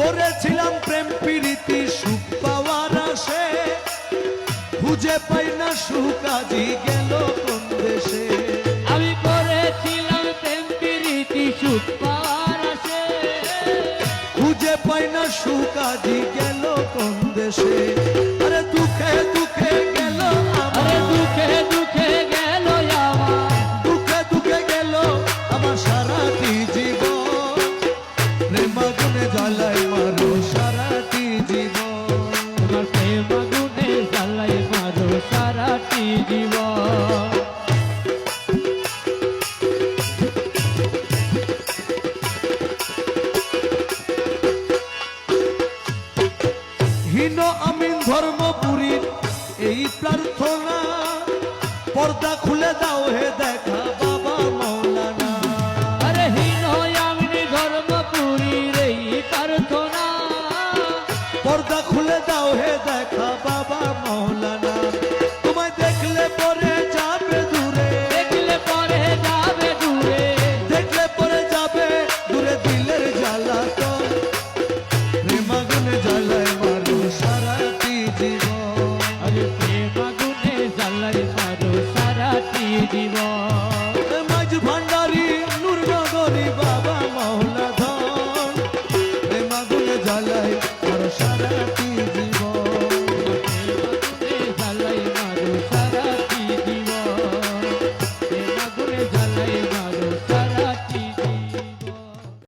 করেছিলাম প্রেম প্রীতি সুখ পাওয়ার আশে, খুঁজে পাই না সুখ আজি গেল কোন দেশে। আমি করেছিলাম প্রেম প্রীতি সুখ পাওয়ার আশে, খুঁজে পাই না সুখ আজি গেল কোন দেশে। আরে দুঃখে দুঃখে গেল আরে দুঃখে দুঃখে গেল আমার, দুঃখে দুঃখে গেল আমার সারাটি জীবন, প্রেম আগুনে জ্বালায় মারো সারাটি জীবন। তোমার প্রেম আগুনে জ্বালায় মারো সারাটি জীবন। হীন আমিন ধর্মপুরীর এই প্রার্থনা, পর্দা খুলে দাও হে দেখা বাবা মৌলানা। আরে হীন আমি ধর্মপুরীর এই প্রার্থনা, পর্দা খুলে দাও হে দেখা বাবা মৌলানা। তোমায় দেখলে পরে যাবে দূরে, দেখলে পরে যাবে দূরে, দেখলে পরে যাবে দূরে দিলের জ্বালাতন, প্রেম আগুনে জ্বালায় মারো সারাটি জীবন। আরে প্রেম আগুনে জ্বালায় মারো সারাটি জীবন।